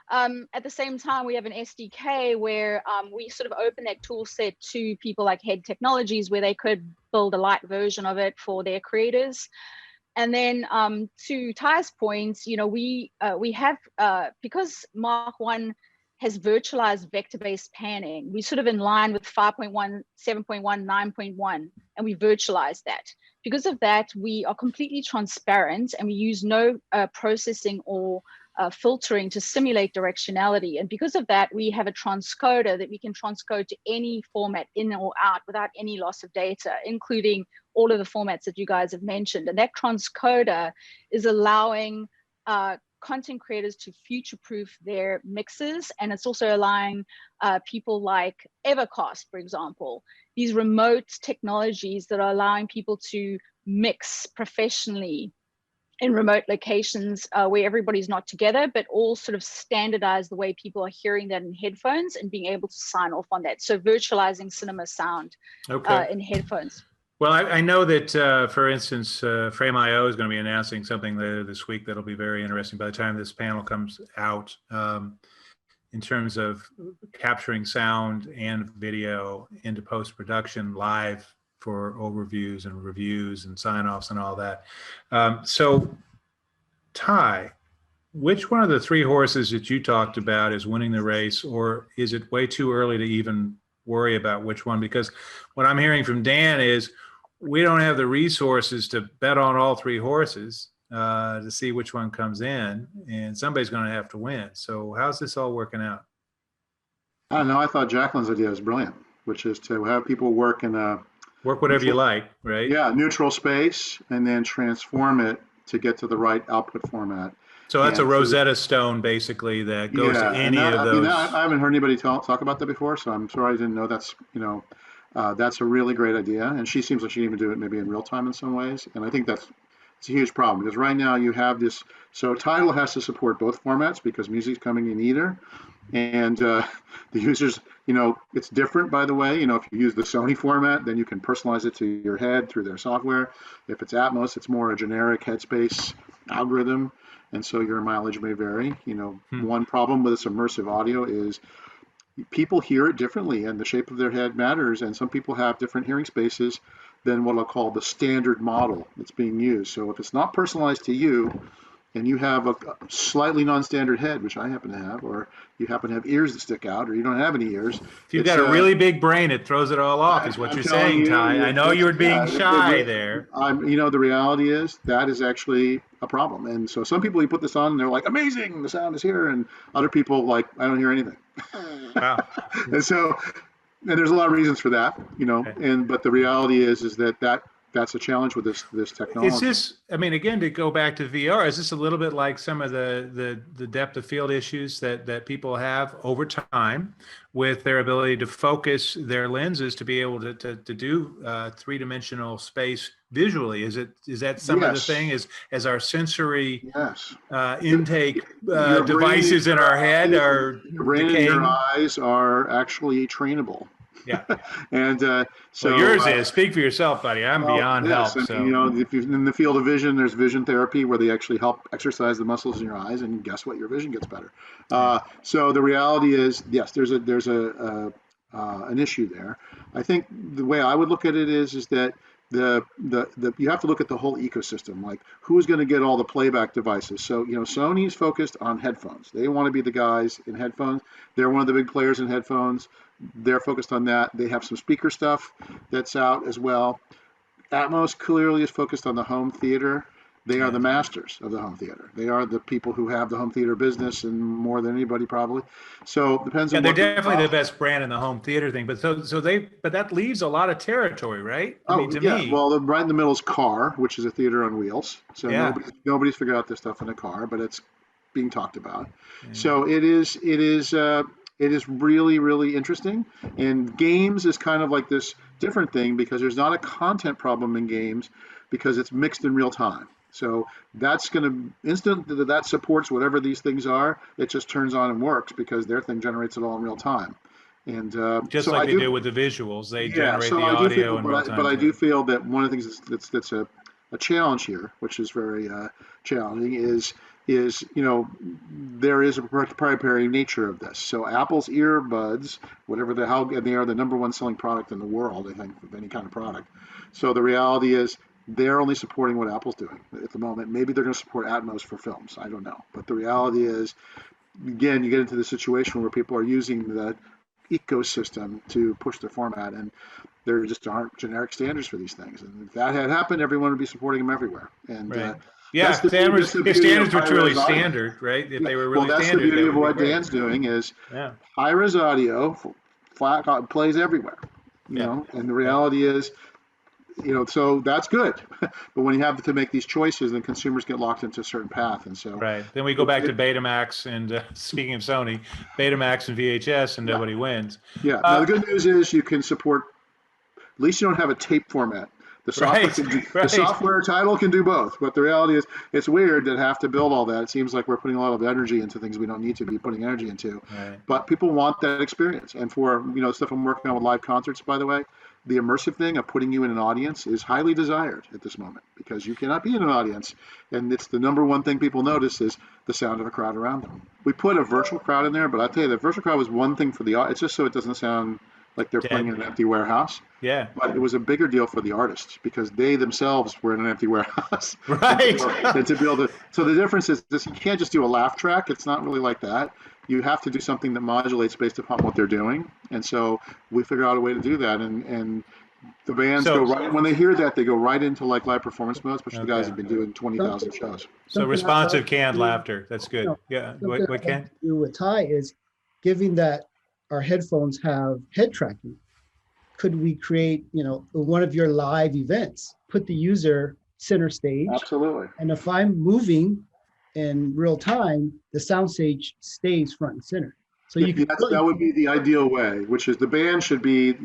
at the same time, we have an SDK where we sort of open that tool set to people like Head Technologies, where they could build a light version of it for their creators. And then to Ty's point, we have, because Mach 1 has virtualized vector-based panning, we sort of in line with 5.1, 7.1, 9.1, and we virtualize that. Because of that, we are completely transparent and we use no processing or filtering to simulate directionality. And because of that, we have a transcoder that we can transcode to any format in or out without any loss of data, including all of the formats that you guys have mentioned. And that transcoder is allowing content creators to future-proof their mixes, and it's also allowing people like Evercast, for example, these remote technologies that are allowing people to mix professionally in remote locations where everybody's not together, but all sort of standardize the way people are hearing that in headphones and being able to sign off on that. So virtualizing cinema sound in headphones. Well, I know that, for instance, Frame.io is going to be announcing something later this week that'll be very interesting by the time this panel comes out, in terms of capturing sound and video into post-production live for overviews and reviews and sign-offs and all that. So, Ty, which one of the three horses that you talked about is winning the race, or is it way too early to even worry about which one? Because what I'm hearing from Dan is we don't have the resources to bet on all three horses to see which one comes in, and somebody's going to have to win. So how's this all working out? I don't know. I thought Jacqueline's idea was brilliant, which is to have people work in a whatever you like, right? Yeah, neutral space, and then transform it to get to the right output format. So that's a Rosetta Stone, basically, that goes to any of those. I haven't heard anybody talk about that before, so I'm sorry I didn't know that's, that's a really great idea. And she seems like she can even do it maybe in real time in some ways. And I think it's a huge problem because right now you have this, so Tidal has to support both formats because music's coming in either. And the users, it's different, by the way. If you use the Sony format, then you can personalize it to your head through their software. If it's Atmos, it's more a generic headspace algorithm. And so your mileage may vary. One problem with this immersive audio is people hear it differently and the shape of their head matters. And some people have different hearing spaces than what I'll call the standard model that's being used. So if it's not personalized to you and you have a slightly non-standard head, which I happen to have, or you happen to have ears that stick out, or you don't have any ears. If you've got a really big brain, it throws it all off, is what you're saying, Ty. I know you were being shy there. The reality is that is actually a problem. And so some people, you put this on and they're like, amazing, the sound is here. And other people like, I don't hear anything. Wow. And there's a lot of reasons for that, but the reality is that's a challenge with this technology. Is this, again, to go back to VR, is this a little bit like some of the depth of field issues that people have over time with their ability to focus their lenses to be able to do three-dimensional space visually? Is that some of the thing as our sensory intake devices in our head are your brain and your eyes are actually trainable. Yeah. And so yours is. Speak for yourself, buddy. I'm beyond help. So. If you're in the field of vision, there's vision therapy where they actually help exercise the muscles in your eyes, and guess what? Your vision gets better. So the reality is, yes, there's an issue there. I think the way I would look at it is that you have to look at the whole ecosystem, like who's going to get all the playback devices. So Sony's focused on headphones. They want to be the guys in headphones. They're one of the big players in headphones. They're focused on that. They have some speaker stuff that's out as well. Atmos clearly is focused on the home theater. They are the masters of the home theater. They are the people who have the home theater business, and more than anybody probably. So it depends on. They're definitely the best brand in the home theater thing. But but that leaves a lot of territory, right? To me. Well, right in the middle is car, which is a theater on wheels. So nobody's figured out this stuff in a car, but it's being talked about. Yeah. So it is really, really interesting. And games is kind of like this different thing because there's not a content problem in games because it's mixed in real time. So that's going to instantly that supports whatever these things are. It just turns on and works because their thing generates it all in real time. And just like they do with the visuals, they generate the audio in real time. But I do feel that one of the things that's a challenge here, which is very challenging, is there is a proprietary nature of this. So Apple's earbuds, they are the number one selling product in the world, I think, of any kind of product. So the reality is they're only supporting what Apple's doing at the moment. Maybe they're going to support Atmos for films. I don't know. But the reality is, again, you get into the situation where people are using the ecosystem to push the format, and there just aren't generic standards for these things. And if that had happened, everyone would be supporting them everywhere. And if standards were truly standard, right? If they were really standard. Well, that's the beauty of what Dan's doing is high-res audio flat plays everywhere. You know, and the reality is so that's good. But when you have to make these choices, then consumers get locked into a certain path. And so, right. Then we go back to Betamax and speaking of Sony, Betamax and VHS, and nobody wins. yeah. Now the good news is you can support. At least you don't have a tape format. The software, the software title can do both, but the reality is it's weird to have to build all that. It seems like we're putting a lot of energy into things we don't need to be putting energy into. Right. But people want that experience. And for stuff I'm working on with live concerts, by the way, the immersive thing of putting you in an audience is highly desired at this moment because you cannot be in an audience. And it's the number one thing people notice is the sound of a crowd around them. We put a virtual crowd in there, but I tell you, the virtual crowd was one thing for the audience. It's just so it doesn't sound like they're playing in an empty warehouse. Yeah. But it was a bigger deal for the artists because they themselves were in an empty warehouse. Right. And to be able to, so the difference is this, you can't just do a laugh track. It's not really like that. You have to do something that modulates based upon what they're doing. And so we figured out a way to do that. And the bands go right, when they hear that, they go right into like live performance mode, especially the guys have been doing 20,000 shows. So responsive canned laughter. That's good. Yeah. What can do with Ty is giving that our headphones have head tracking. Could we create, one of your live events, put the user center stage? Absolutely. And if I'm moving in real time, the soundstage stays front and center. So you can that would be the ideal way, which is the band should be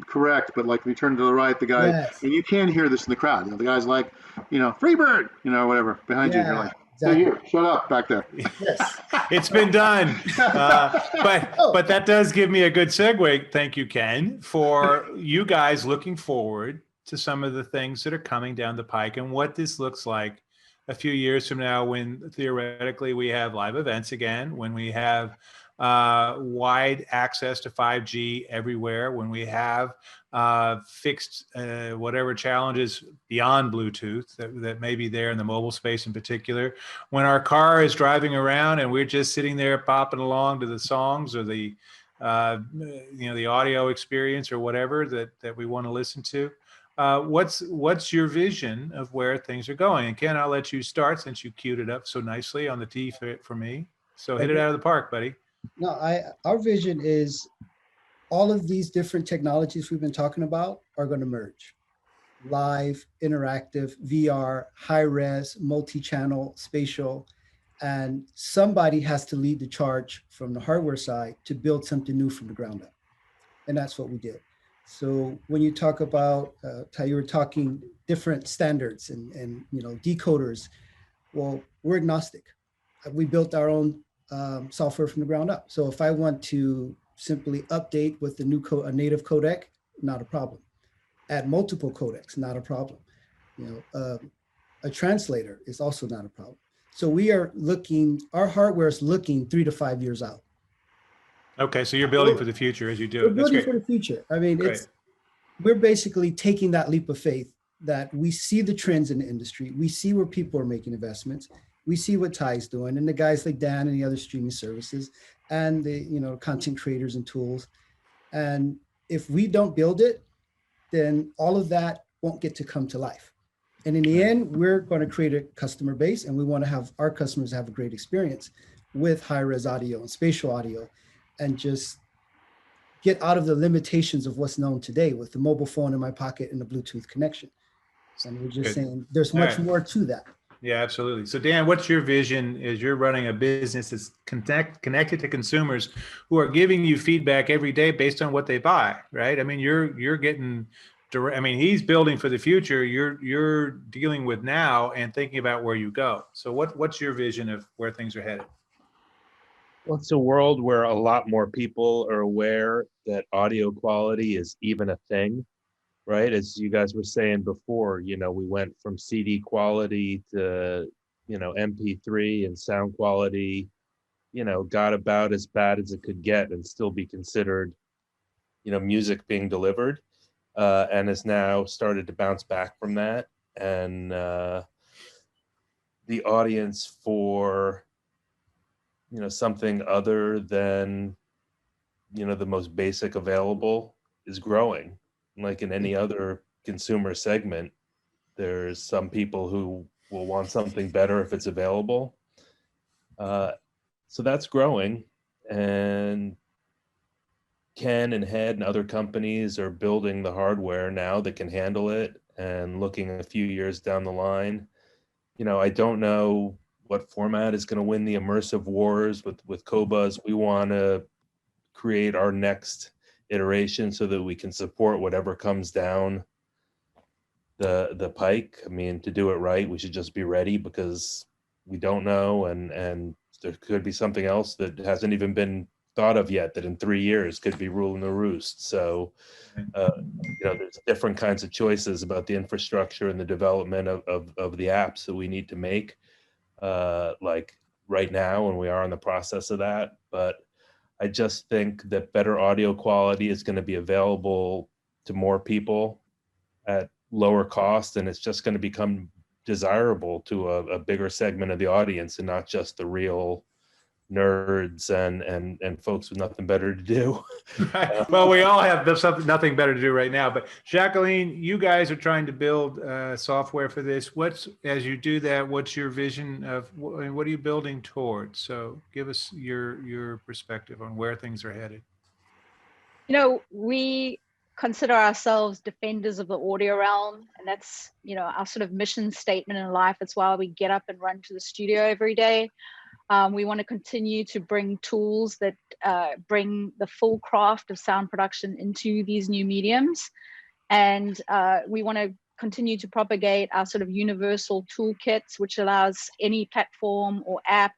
correct, but like when you turn to the right, the guy, and you can hear this in the crowd. The guy's like, Freebird, whatever behind you. You're like, exactly. Hey, you, shut up back there. Yes. It's been done. But that does give me a good segue. Thank you, Ken, for you guys looking forward to some of the things that are coming down the pike and what this looks like a few years from now when theoretically we have live events again, when we have wide access to 5G everywhere, when we have fixed whatever challenges beyond Bluetooth that may be there in the mobile space in particular, when our car is driving around and we're just sitting there popping along to the songs or the the audio experience or whatever that we want to listen to. What's your vision of where things are going? And Ken, I'll let you start since you queued it up so nicely on the tee for me. So hit it out of the park, buddy. No, our vision is all of these different technologies we've been talking about are going to merge. Live, interactive, VR, high res, multi-channel, spatial, and somebody has to lead the charge from the hardware side to build something new from the ground up. And that's what we did. So when you talk about how you were talking different standards and decoders, well, we're agnostic. We built our own software from the ground up. So if I want to simply update with the new a native codec, not a problem. Add multiple codecs, not a problem. A translator is also not a problem. So we are looking, our hardware is looking 3 to 5 years out. Okay, so you're building for the future as you do it. We're building for the future. I mean, we're basically taking that leap of faith that we see the trends in the industry. We see where people are making investments. We see what Ty's doing and the guys like Dan and the other streaming services and the content creators and tools. And if we don't build it, then all of that won't get to come to life. And in the end, we're going to create a customer base and we want to have our customers have a great experience with high-res audio and spatial audio and just get out of the limitations of what's known today with the mobile phone in my pocket and the Bluetooth connection. And we're just saying there's much more to that. Yeah, absolutely. So Dan, what's your vision as you're running a business that's connected to consumers who are giving you feedback every day based on what they buy, right? I mean, you're getting direct, I mean, he's building for the future. You're dealing with now and thinking about where you go. So what's your vision of where things are headed? Well, it's a world where a lot more people are aware that audio quality is even a thing. Right, as you guys were saying before, we went from CD quality to, MP3 and sound quality, got about as bad as it could get and still be considered, music being delivered, and has now started to bounce back from that. And the audience for, something other than, the most basic available is growing. Like in any other consumer segment, there's some people who will want something better if it's available. So that's growing. And, Ken and Head and other companies are building the hardware now that can handle it, and looking a few years down the line, I don't know what format is going to win the immersive wars with Qobuz. We want to create our next iteration so that we can support whatever comes down the pike. I mean, to do it right, we should just be ready, because we don't know, and there could be something else that hasn't even been thought of yet that in 3 years could be ruling the roost. So there's different kinds of choices about the infrastructure and the development of the apps that we need to make, like right now, and we are in the process of that. But I just think that better audio quality is going to be available to more people at lower cost, and it's just going to become desirable to a bigger segment of the audience, and not just the real nerds and folks with nothing better to do. Right. Well, we all have nothing better to do right now. But Jacqueline, you guys are trying to build software for this. As you do that, what's your vision of what are you building towards? So give us your perspective on where things are headed. We consider ourselves defenders of the audio realm, and that's our sort of mission statement in life. It's why we get up and run to the studio every day. We want to continue to bring tools that bring the full craft of sound production into these new mediums. And we want to continue to propagate our sort of universal toolkits, which allows any platform or app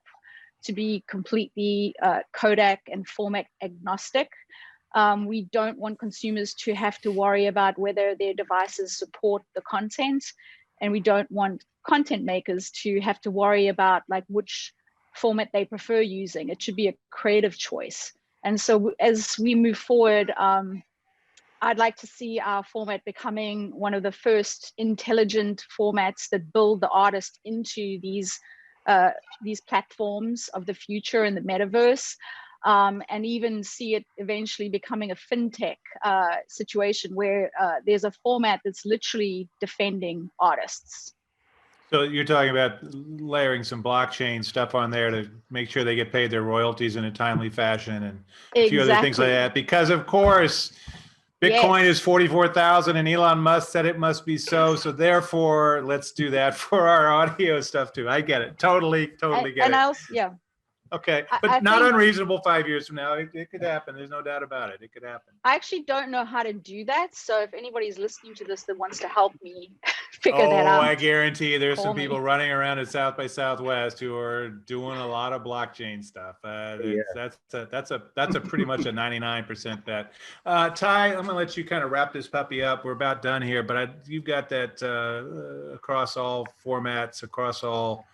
to be completely codec and format agnostic. We don't want consumers to have to worry about whether their devices support the content. And we don't want content makers to have to worry about which format they prefer using. It should be a creative choice. And so as we move forward, I'd like to see our format becoming one of the first intelligent formats that build the artist into these platforms of the future in the metaverse, and even see it eventually becoming a fintech situation where there's a format that's literally defending artists. So you're talking about layering some blockchain stuff on there to make sure they get paid their royalties in a timely fashion, and a few other things like that. Because of course, Bitcoin is 44,000, and Elon Musk said it must be so. So therefore, let's do that for our audio stuff too. I get it. Totally get it. And also, yeah. Okay, but I not unreasonable 5 years from now. It could happen. There's no doubt about it. It could happen. I actually don't know how to do that. So if anybody's listening to this that wants to help me figure that out. Oh, I guarantee you there's some people running around at South by Southwest who are doing a lot of blockchain stuff. That's a pretty much a 99% bet. Ty, I'm going to let you kind of wrap this puppy up. We're about done here, but you've got that across all formats, across all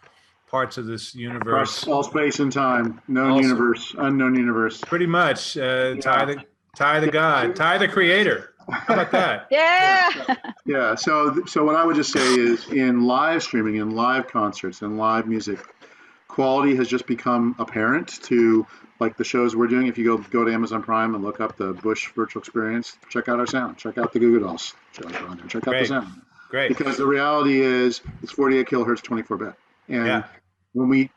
parts of this universe, across all space and time, unknown universe. Pretty much, Ty the God, Ty the Creator. How about that? Yeah. So what I would just say is, in live streaming, in live concerts, and live music, quality has just become apparent to the shows we're doing. If you go to Amazon Prime and look up the Bush Virtual Experience, check out our sound, check out the Goo Goo Dolls shows on there, check out the sound. Great. Because the reality is, it's 48 kilohertz, 24-bit, and when we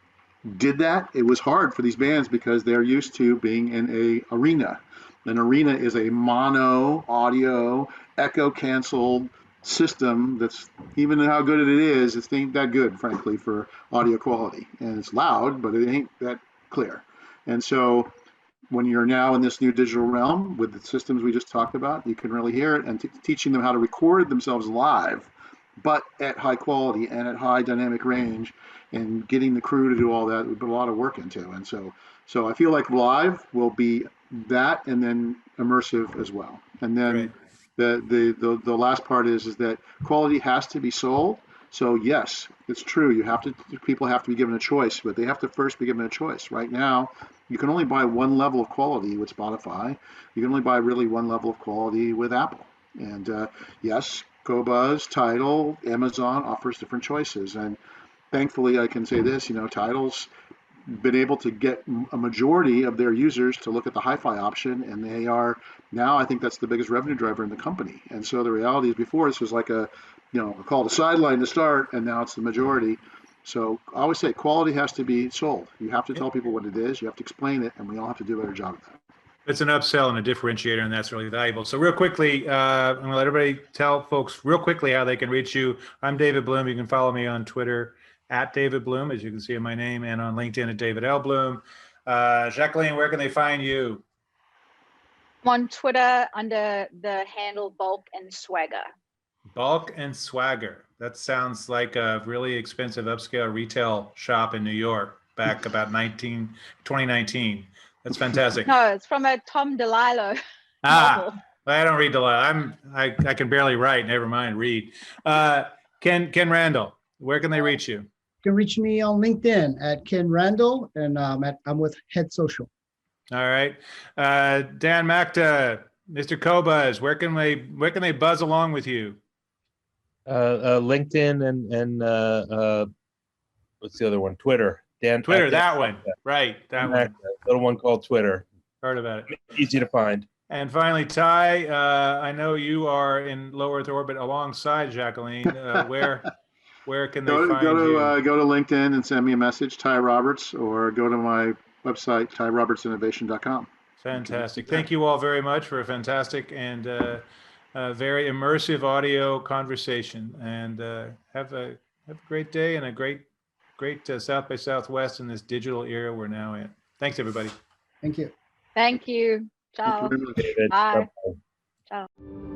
did that, it was hard for these bands because they're used to being in a arena. An arena is a mono audio echo canceled system that's, even how good it is, it ain't that good, frankly, for audio quality. And it's loud, but it ain't that clear. And so when you're now in this new digital realm with the systems we just talked about, you can really hear it, and teaching them how to record themselves live, but at high quality and at high dynamic range, and getting the crew to do all that, we put a lot of work into. And so I feel like live will be that, and then immersive as well. And then the last part is that quality has to be sold. So yes, it's true. People have to be given a choice, but they have to first be given a choice. Right now, you can only buy one level of quality with Spotify. You can only buy really one level of quality with Apple. And yes, Qobuz, Tidal, Amazon offers different choices. And thankfully, I can say this, Tidal's been able to get a majority of their users to look at the hi-fi option, and they are now, I think that's the biggest revenue driver in the company. And so the reality is, before, this was like a call to sideline to start, and now it's the majority. So I always say quality has to be sold. You have to tell people what it is, you have to explain it, and we all have to do a better job of that. It's an upsell and a differentiator, and that's really valuable. So real quickly, I'm going to let everybody tell folks real quickly how they can reach you. I'm David Bloom. You can follow me on Twitter at David Bloom, as you can see in my name, and on LinkedIn at David L. Bloom. Jacqueline, where can they find you? I'm on Twitter under the handle Bulk and Swagger. Bulk and Swagger. That sounds like a really expensive upscale retail shop in New York back about 2019. That's fantastic. No, it's from a Tom DeLillo novel. I don't read Delilah. I can barely write. Never mind read. Ken Randall, where can they reach you? You can reach me on LinkedIn at Ken Randall, and I'm with Head Social. All right, Dan Makta, Mr. Cobuzz, where can they buzz along with you? LinkedIn and what's the other one? Twitter. Twitter, that one. Right, that one. Little one called Twitter. Heard about it. Easy to find. And finally, Ty, I know you are in low Earth orbit alongside Jacqueline. Where can they find you? Go to LinkedIn and send me a message, Ty Roberts, or go to my website, tyrobertsinnovation.com. Fantastic. Thank you all very much for a fantastic and very immersive audio conversation. And have a great day and a great South by Southwest in this digital era we're now in. Thanks, everybody. Thank you. Thank you. Ciao. Thank you very much. David. Bye. Bye-bye. Ciao.